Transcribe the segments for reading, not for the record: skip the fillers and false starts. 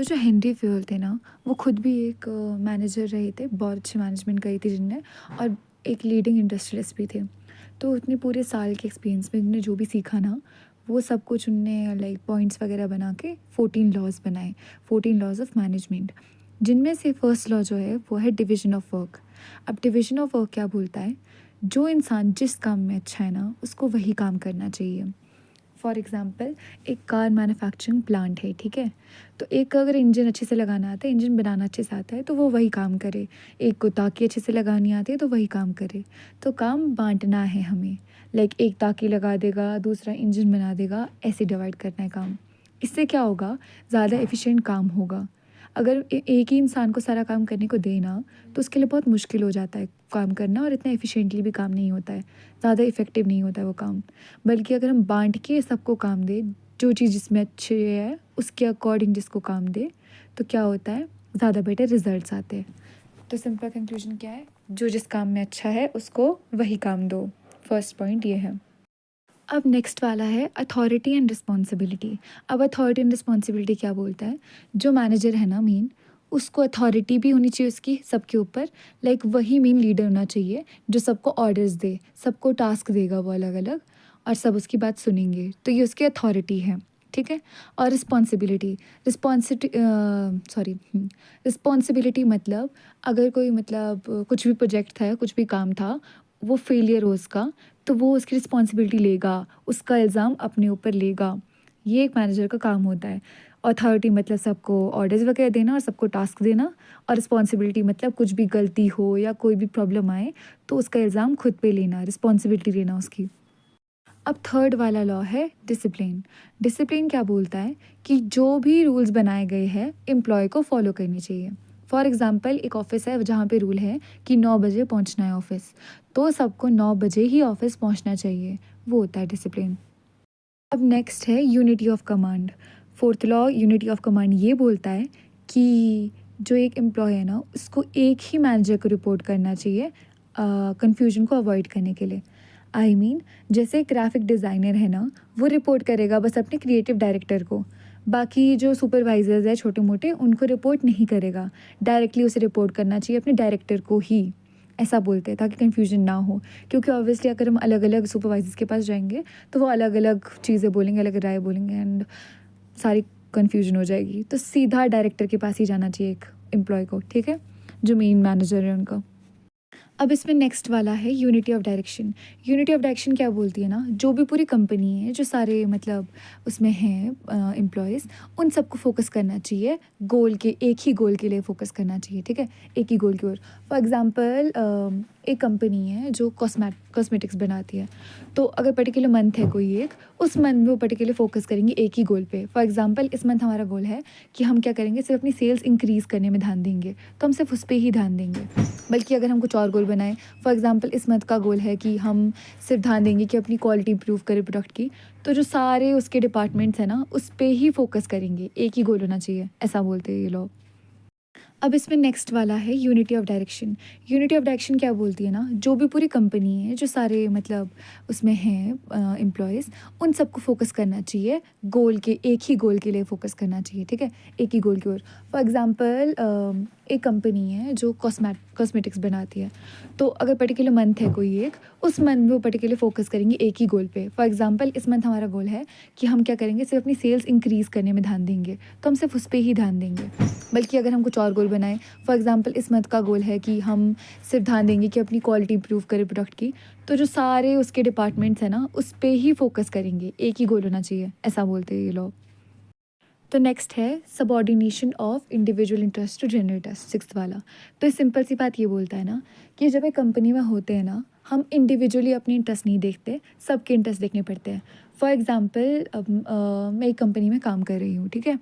तो जो Henry fuel थे ना, वो खुद भी एक मैनेजर रहे थे, बहुत अच्छी मैनेजमेंट करी थी जिनने, और एक लीडिंग इंडस्ट्रियलिस्ट भी थे। तो उतने पूरे साल के एक्सपीरियंस में उन्होंने जो भी सीखा ना, वो सब कुछ उनने लाइक पॉइंट्स वगैरह बना के 14 लॉज़ बनाए, 14 लॉज़ ऑफ मैनेजमेंट, जिनमें से फर्स्ट लॉ जो है वो है डिवीज़न ऑफ वर्क। अब डिवीज़न ऑफ वर्क क्या बोलता है? जो इंसान जिस काम में अच्छा है ना, उसको वही काम करना चाहिए। फॉर एग्ज़ाम्पल, एक कार मैन्युफैक्चरिंग प्लांट है, ठीक है? तो एक को अगर इंजन अच्छे से लगाना आता है, इंजन बनाना अच्छे से आता है, तो वो वही काम करे। एक को ताकी अच्छे से लगानी आती है, तो वही काम करे। तो काम बाँटना है हमें, लाइक एक ताकी लगा देगा, दूसरा इंजन बना देगा, ऐसे डिवाइड करना है काम। इससे क्या होगा? ज़्यादा एफ़िशिएंट काम होगा। अगर एक ही इंसान को सारा काम करने को दें ना, तो उसके लिए बहुत मुश्किल हो जाता है काम करना, और इतना एफ़िशिएंटली भी काम नहीं होता है, ज़्यादा इफ़ेक्टिव नहीं होता है वो काम। बल्कि अगर हम बाँट के सबको काम दें, जो चीज़ जिसमें अच्छी है उसके अकॉर्डिंग जिसको काम दें, तो क्या होता है? ज़्यादा बेटर रिज़ल्ट्स आते हैं। तो सिंपल कंक्लूजन क्या है? जो जिस काम में अच्छा है उसको वही काम दो। फर्स्ट पॉइंट ये है। अब नेक्स्ट वाला है अथॉरिटी एंड रिस्पॉन्सिबिलिटी। अब अथॉरिटी एंड रिस्पॉन्सिबिलिटी क्या बोलता है? जो मैनेजर है ना मेन, उसको अथॉरिटी भी होनी चाहिए उसकी सबके ऊपर, लाइक वही मेन लीडर होना चाहिए जो सबको ऑर्डर्स दे, सबको टास्क देगा वो अलग अलग, और सब उसकी बात सुनेंगे, तो ये उसकी अथॉरिटी है, ठीक है? और रिस्पॉन्सिबिलिटी, रिस्पॉन्सिबिलिटी मतलब अगर कोई मतलब कुछ भी प्रोजेक्ट था, कुछ भी काम था, वो फेलियर हो उसका, तो वो उसकी रिस्पॉन्सिबिलिटी लेगा, उसका इल्ज़ाम अपने ऊपर लेगा। ये एक मैनेजर का काम होता है। अथॉरिटी मतलब सबको ऑर्डर्स वगैरह देना और सबको टास्क देना, और रिस्पॉन्सिबिलिटी मतलब कुछ भी गलती हो या कोई भी प्रॉब्लम आए तो उसका इल्ज़ाम खुद पे लेना, रिस्पॉन्सिबिलिटी लेना उसकी। अब थर्ड वाला लॉ है डिसिप्लिन। डिसिप्लिन क्या बोलता है? कि जो भी रूल्स बनाए गए हैं एम्प्लॉय को फॉलो करने चाहिए। फॉर एग्ज़ाम्पल, एक ऑफ़िस है जहाँ पे रूल है कि 9 बजे पहुँचना है ऑफ़िस, तो सबको 9 बजे ही ऑफ़िस पहुँचना चाहिए, वो होता है डिसिप्लिन। अब नेक्स्ट है unity of command. Fourth law unity of command ये बोलता है कि जो एक एम्प्लॉय है ना, उसको एक ही मैनेजर को रिपोर्ट करना चाहिए, कन्फ्यूजन को अवॉइड करने के लिए। आई मीन, जैसे ग्राफिक डिज़ाइनर है ना, वो रिपोर्ट करेगा बस अपने क्रिएटिव डायरेक्टर को, बाकी जो सुपरवाइजर्स है छोटे मोटे उनको रिपोर्ट नहीं करेगा, डायरेक्टली उसे रिपोर्ट करना चाहिए अपने डायरेक्टर को ही, ऐसा बोलते हैं ताकि कन्फ्यूजन ना हो। क्योंकि ऑब्वियसली अगर हम अलग अलग सुपरवाइजर्स के पास जाएंगे तो वो अलग अलग चीज़ें बोलेंगे, अलग राय बोलेंगे, एंड सारी कन्फ्यूजन हो जाएगी। तो सीधा डायरेक्टर के पास ही जाना चाहिए एक एम्प्लॉय को, ठीक है, जो मेन मैनेजर है उनका। अब इसमें नेक्स्ट वाला है unity of direction. Unity of direction क्या बोलती है ना, जो भी पूरी कंपनी है, जो सारे मतलब उसमें हैं एम्प्लॉयज़, उन सबको फोकस करना चाहिए गोल के, एक ही गोल के लिए फोकस करना चाहिए, ठीक है, एक ही गोल की ओर। फॉर एग्जांपल, एक कंपनी है जो कॉस्मेटिक्स बनाती है, तो अगर पर्टिकुलर मंथ है कोई एक, उस मंथ में वो पर्टिकुलर फोकस करेंगे एक ही गोल पे। फॉर एग्जांपल, इस मंथ हमारा गोल है कि हम क्या करेंगे, सिर्फ अपनी सेल्स इंक्रीज़ करने में ध्यान देंगे, तो हम सिर्फ उस पर ही ध्यान देंगे। बल्कि अगर हम कुछ और गोल बनाएं, फॉर एग्जांपल इस मंथ का गोल है कि हम सिर्फ ध्यान देंगे कि अपनी क्वालिटी इंप्रूव करें प्रोडक्ट की, तो जो सारे उसके डिपार्टमेंट्स हैं ना, उस पे ही फोकस करेंगे, एक ही गोल होना चाहिए, ऐसा बोलते हैं ये लोग। अब इसमें नेक्स्ट वाला है unity of direction. Unity of direction क्या बोलती है ना, जो भी पूरी कंपनी है, जो सारे मतलब उसमें हैं एम्प्लॉयज़, उन सबको फोकस करना चाहिए गोल के, एक ही गोल के लिए फोकस करना चाहिए, ठीक है, एक ही गोल की ओर। फॉर एग्जांपल, एक कंपनी है जो कॉस्मेटिक्स बनाती है, तो अगर पर्टिकुलर मंथ है कोई एक, उस मंथ में वो पर्टिकुलर फोकस करेंगे एक ही गोल पे। फॉर एग्जांपल, इस मंथ हमारा गोल है कि हम क्या करेंगे, सिर्फ अपनी सेल्स इंक्रीज़ करने में ध्यान देंगे, तो हम सिर्फ उस पर ही ध्यान देंगे। बल्कि अगर हम कुछ और गोल बनाएं, फॉर एग्जांपल इस मंथ का गोल है कि हम सिर्फ ध्यान देंगे कि अपनी क्वालिटी इंप्रूव करें प्रोडक्ट की, तो जो सारे उसके डिपार्टमेंट्स हैं ना, उस पे ही फोकस करेंगे, एक ही गोल होना चाहिए, ऐसा बोलते हैं ये लोग। तो नेक्स्ट है subordination of individual interest to general interest, sixth वाला। तो इस सिंपल सी बात ये बोलता है ना कि जब एक कंपनी में होते हैं ना, हम इंडिविजुअली अपनी इंटरेस्ट नहीं देखते, सबके इंटरेस्ट देखने पड़ते हैं। फॉर एग्जांपल, अब मैं एक कंपनी में काम कर रही हूँ, ठीक है,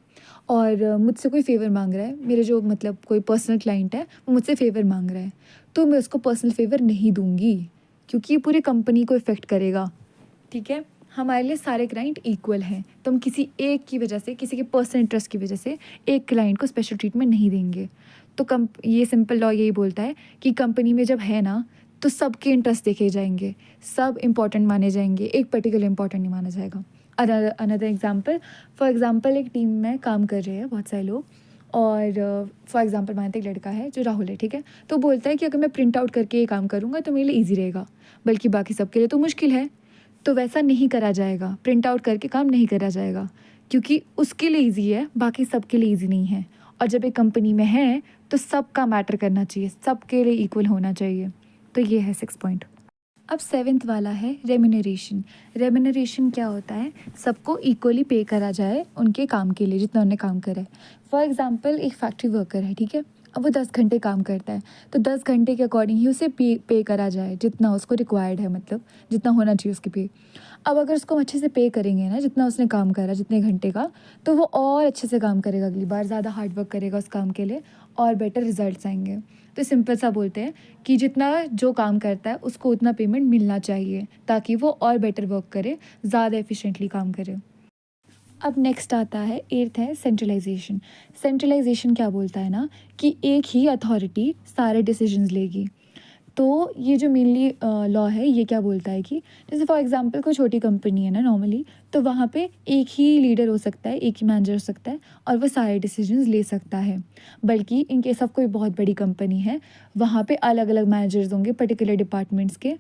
और मुझसे कोई फ़ेवर मांग रहा है, मेरे जो मतलब कोई पर्सनल क्लाइंट है वो मुझसे फ़ेवर मांग रहा है, तो मैं उसको पर्सनल फ़ेवर नहीं दूँगी, क्योंकि ये पूरी कंपनी को इफ़ेक्ट करेगा, ठीक है। हमारे लिए सारे क्लाइंट इक्वल हैं, तो हम किसी एक की वजह से, किसी के पर्सनल इंटरेस्ट की वजह से एक क्लाइंट को स्पेशल ट्रीटमेंट नहीं देंगे। तो ये सिंपल लॉ यही बोलता है कि कंपनी में जब है ना, तो सबके इंटरेस्ट देखे जाएंगे, सब इम्पॉर्टेंट माने जाएंगे, एक पर्टिकुलर इम्पॉर्टेंट नहीं माना जाएगा। अनदर एग्जाम्पल, फॉर एग्जाम्पल, एक टीम में काम कर रहे हैं बहुत सारे लोग, और फॉर एग्जांपल मानते एक लड़का है जो राहुल है, ठीक है, तो बोलता है कि अगर मैं प्रिंट आउट करके ये काम करूँगा तो मेरे लिए ईजी रहेगा, बल्कि बाकी सबके लिए तो मुश्किल है। तो वैसा नहीं करा जाएगा, प्रिंट आउट करके काम नहीं करा जाएगा, क्योंकि उसके लिए ईजी है, बाकी सबके लिए ईजी नहीं है। और जब एक कंपनी में है तो सबका मैटर करना चाहिए, सबके लिए इक्वल होना चाहिए। तो ये है 6 पॉइंट। अब 7th वाला है रेम्यूनरेशन। रेम्यूनरेशन क्या होता है? सबको इक्वली पे करा जाए उनके काम के लिए, जितना उन्होंने काम करा है। फॉर एग्जांपल एक फैक्ट्री वर्कर है, ठीक है, अब वो 10 घंटे काम करता है, तो 10 घंटे के अकॉर्डिंग ही उसे पे करा जाए, जितना उसको रिक्वायर्ड है, मतलब जितना होना चाहिए उसके पे। अब अगर उसको हम अच्छे से पे करेंगे ना, जितना उसने काम करा, जितने घंटे का, तो वो और अच्छे से काम करेगा, अगली बार ज़्यादा हार्ड वर्क करेगा उस काम के लिए, और बेटर रिजल्ट्स आएंगे। तो सिंपल सा बोलते हैं कि जितना जो काम करता है उसको उतना पेमेंट मिलना चाहिए, ताकि वो और बेटर वर्क करे, ज़्यादा एफिशिएंटली काम करे। अब नेक्स्ट आता है 8th है सेंट्रलाइजेशन। सेंट्रलाइजेशन क्या बोलता है ना, कि एक ही अथॉरिटी सारे डिसीजंस लेगी। तो ये जो मेनली लॉ है, ये क्या बोलता है कि जैसे फॉर एग्जांपल कोई छोटी कंपनी है ना नॉर्मली, तो वहाँ पे एक ही लीडर हो सकता है, एक ही मैनेजर हो सकता है, और वो सारे डिसीजंस ले सकता है। बल्कि इन केस ऑफ कोई बहुत बड़ी कंपनी है, वहाँ पे अलग अलग मैनेजर्स होंगे पर्टिकुलर डिपार्टमेंट्स के,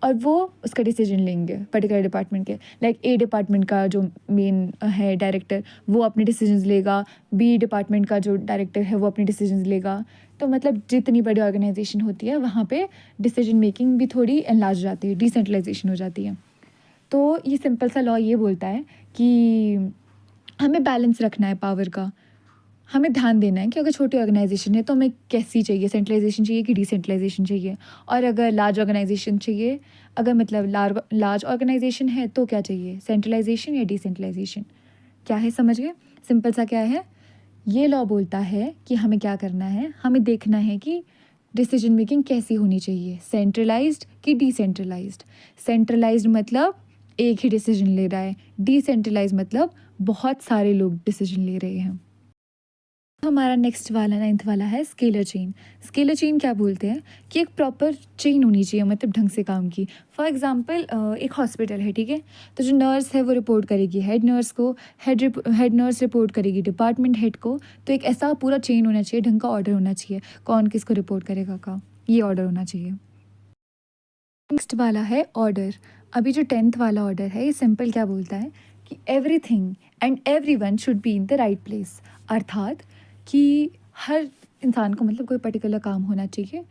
और वो उसका डिसीजन लेंगे पर्टिकुलर डिपार्टमेंट के। लाइक ए डिपार्टमेंट का जो मेन है डायरेक्टर, वो अपने डिसीजंस लेगा, बी डिपार्टमेंट का जो डायरेक्टर है वो अपने डिसीजंस लेगा। तो मतलब जितनी बड़ी ऑर्गेनाइजेशन होती है वहाँ पे डिसीजन मेकिंग भी थोड़ी एनलार्ज हो जाती है, डिसेंट्रलाइजेशन हो जाती है। तो ये सिंपल सा लॉ ये बोलता है कि हमें बैलेंस रखना है पावर का। हमें ध्यान देना है कि अगर छोटी ऑर्गेनाइजेशन है तो हमें कैसी चाहिए, सेंट्रलाइजेशन चाहिए कि डिसेंट्रलाइजेशन चाहिए, और अगर लार्ज ऑर्गेनाइजेशन चाहिए, अगर मतलब लार्ज ऑर्गेनाइजेशन है तो क्या चाहिए, सेंट्रलाइजेशन या डिसेंट्रलाइजेशन। क्या है, समझ गए? सिंपल सा क्या है, ये लॉ बोलता है कि हमें क्या करना है, हमें देखना है कि डिसीजन मेकिंग कैसी होनी चाहिए, सेंट्रलाइज्ड कि डिसेंट्रलाइज्ड। सेंट्रलाइज्ड मतलब एक ही डिसीजन ले रहा है, डिसेंट्रलाइज्ड मतलब बहुत सारे लोग डिसीजन ले रहे हैं। हमारा नेक्स्ट वाला 9th वाला है स्केलर चेन। स्केलर चेन क्या बोलते हैं कि एक प्रॉपर चेन होनी चाहिए, मतलब ढंग से काम की। फॉर एग्जांपल एक हॉस्पिटल है, ठीक है, तो जो नर्स है वो रिपोर्ट करेगी हेड नर्स को, हेड नर्स रिपोर्ट करेगी डिपार्टमेंट हेड को। तो एक ऐसा पूरा चेन होना चाहिए, ढंग का ऑर्डर होना चाहिए, कौन किसको रिपोर्ट करेगा का, ये ऑर्डर होना चाहिए। नेक्स्ट वाला है ऑर्डर। अभी जो 10th वाला ऑर्डर है, ये सिंपल क्या बोलता है कि everything and everyone should be in the right place. अर्थात कि हर इंसान को मतलब कोई पर्टिकुलर काम होना चाहिए,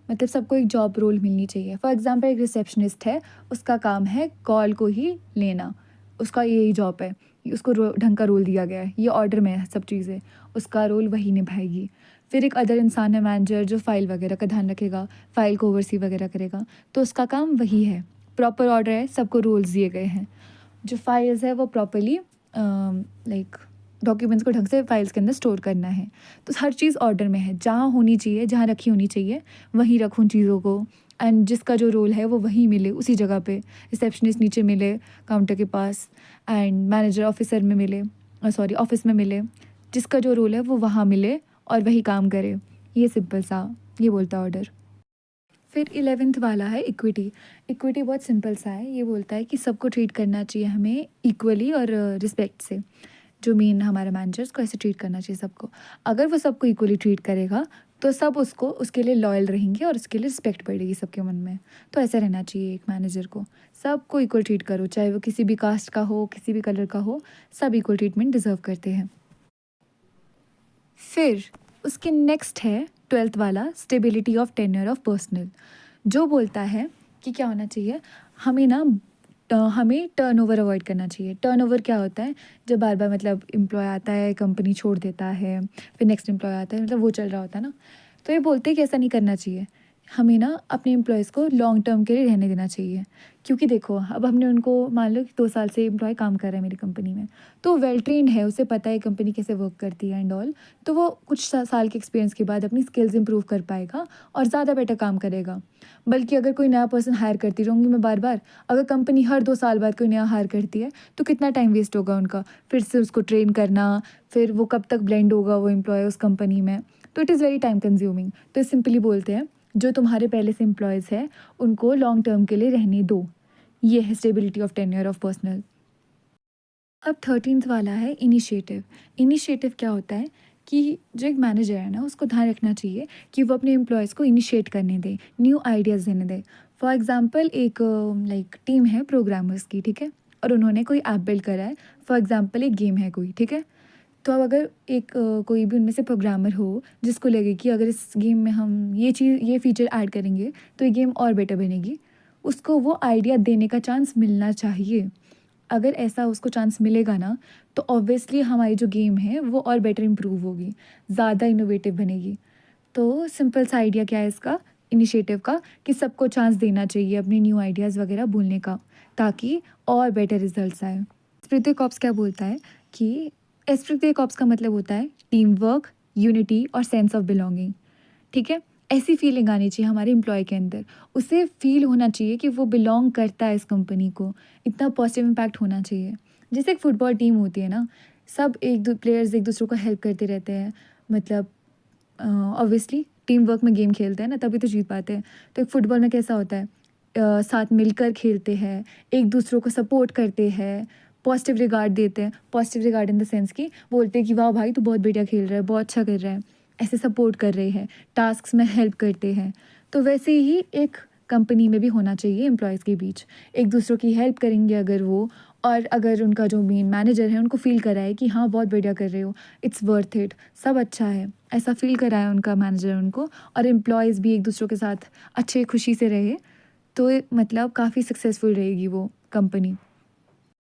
मतलब सबको एक जॉब रोल मिलनी चाहिए। फॉर एग्जांपल एक रिसेप्शनिस्ट है, उसका काम है कॉल को ही लेना, उसका यही जॉब है, उसको ढंग का रोल दिया गया है, ये ऑर्डर में है सब चीज़ें, उसका रोल वही निभाएगी। फिर एक अदर इंसान है मैनेजर, जो फाइल वगैरह का ध्यान रखेगा, फाइल को ओवरसी वगैरह करेगा, तो उसका काम वही है। प्रॉपर ऑर्डर है, सबको रोल्स दिए गए हैं। जो फाइल्स है वो प्रॉपरली लाइक डॉक्यूमेंट्स को ढंग से फाइल्स के अंदर स्टोर करना है। तो हर चीज़ ऑर्डर में है, जहाँ होनी चाहिए, जहाँ रखी होनी चाहिए वहीं रखूँ चीज़ों को, एंड जिसका जो रोल है वो वहीं मिले, उसी जगह पे। रिसेप्शनिस्ट नीचे मिले काउंटर के पास, एंड मैनेजर ऑफिसर में मिले, सॉरी ऑफिस में मिले, जिसका जो रोल है वो वहाँ मिले और वही काम करे। ये सिंपल सा ये बोलता है ऑर्डर। फिर 11th वाला है इक्विटी। इक्विटी बहुत सिंपल सा है, ये बोलता है कि सबको ट्रीट करना चाहिए हमें इक्वली और रिस्पेक्ट से। जो मेन हमारा मैनेजर्स को ऐसे ट्रीट करना चाहिए सबको। अगर वो सबको इक्वली ट्रीट करेगा तो सब उसको उसके लिए लॉयल रहेंगे और उसके लिए रिस्पेक्ट बढ़ेगी सबके मन में। तो ऐसा रहना चाहिए एक मैनेजर को, सबको इक्वल ट्रीट करो, चाहे वो किसी भी कास्ट का हो, किसी भी कलर का हो, सब इक्वल ट्रीटमेंट डिज़र्व करते हैं। फिर उसके नेक्स्ट है 12th वाला stability of tenure of personal, जो बोलता है कि क्या होना चाहिए, हमें ना हमें टर्नओवर अवॉइड करना चाहिए। टर्नओवर क्या होता है, जब बार बार मतलब एम्प्लॉय आता है, कंपनी छोड़ देता है, फिर नेक्स्ट एम्प्लॉय आता है, मतलब वो चल रहा होता है ना। तो ये बोलते हैं कि ऐसा नहीं करना चाहिए, हमें ना अपने एम्प्लॉयज़ को लॉन्ग टर्म के लिए रहने देना चाहिए। क्योंकि देखो, अब हमने उनको मान लो कि 2 साल से एम्प्लॉय काम कर रहा है मेरी कंपनी में, तो वेल ट्रेंड है, उसे पता है कंपनी कैसे वर्क करती है एंड ऑल। तो वो कुछ साल के एक्सपीरियंस के बाद अपनी स्किल्स इंप्रूव कर पाएगा और ज़्यादा बेटर काम करेगा। बल्कि अगर कोई नया पर्सन हायर करती रहूँगी मैं बार बार, अगर कंपनी हर 2 साल बाद कोई नया हायर करती है तो कितना टाइम वेस्ट होगा उनका, फिर से उसको ट्रेन करना, फिर वो कब तक ब्लेंड होगा वो एम्प्लॉय उस कंपनी में। तो it is very time consuming. तो सिंपली बोलते हैं, जो तुम्हारे पहले से एम्प्लॉयज़ हैं उनको लॉन्ग टर्म के लिए रहने दो। ये है stability of tenure of personal. अब 13th वाला है इनिशिएटिव। इनिशिएटिव क्या होता है कि जो एक मैनेजर है ना, उसको ध्यान रखना चाहिए कि वो अपने एम्प्लॉयज़ को इनिशिएट करने दें, न्यू आइडियाज़ देने दें। फॉर एग्ज़ाम्पल एक लाइक टीम है प्रोग्रामर्स की, ठीक है? और उन्होंने कोई ऐप बिल्ड करा है, फॉर एग्ज़ाम्पल एक गेम है कोई, ठीक है? तो अब अगर एक कोई भी उनमें से प्रोग्रामर हो जिसको लगे कि अगर इस गेम में हम ये फ़ीचर ऐड करेंगे तो ये गेम और बेटर बनेगी, उसको वो आइडिया देने का चांस मिलना चाहिए। अगर ऐसा उसको चांस मिलेगा ना, तो ऑब्वियसली हमारी जो गेम है वो और बेटर इम्प्रूव होगी, ज़्यादा इनोवेटिव बनेगी। तो सिंपल सा आइडिया क्या है इसका, इनिशिएटिव का, कि सबको चांस देना चाहिए अपने न्यू आइडियाज़ वगैरह बोलने का, ताकि और बेटर रिजल्ट्स आए। स्पिरिट कॉर्प्स क्या बोलता है कि स्पिरिट कॉर्प्स का मतलब होता है टीम वर्क, यूनिटी और सेंस ऑफ बिलोंगिंग, ठीक है? ऐसी फीलिंग आनी चाहिए हमारे एम्प्लॉय के अंदर, उसे फ़ील होना चाहिए कि वो बिलॉन्ग करता है इस कंपनी को, इतना पॉजिटिव इम्पैक्ट होना चाहिए। जैसे एक फुटबॉल टीम होती है ना, सब प्लेयर्स एक दूसरे को हेल्प करते रहते हैं, मतलब ऑब्वियसली टीम वर्क में गेम खेलते हैं ना, तभी तो जीत पाते हैं। तो एक फुटबॉल में कैसा होता है, साथ मिलकर खेलते हैं, एक दूसरों को सपोर्ट करते हैं, पॉजिटिव रिगार्ड देते हैं, positive regard in the sense कि बोलते हैं कि वाह भाई तू बहुत बढ़िया खेल रहा है, बहुत अच्छा कर रहा है, ऐसे सपोर्ट कर रहे हैं, टास्क्स में हेल्प करते हैं। तो वैसे ही एक कंपनी में भी होना चाहिए एम्प्लॉयज़ के बीच, एक दूसरों की हेल्प करेंगे अगर वो, और अगर उनका जो मेन मैनेजर है उनको फ़ील कराए कि हाँ बहुत बढ़िया कर रहे हो, इट्स वर्थ इट, सब अच्छा है, ऐसा फ़ील कराए उनका मैनेजर उनको, और एम्प्लॉयज़ भी एक दूसरों के साथ अच्छे खुशी से रहे, तो मतलब काफ़ी सक्सेसफुल रहेगी वो कंपनी।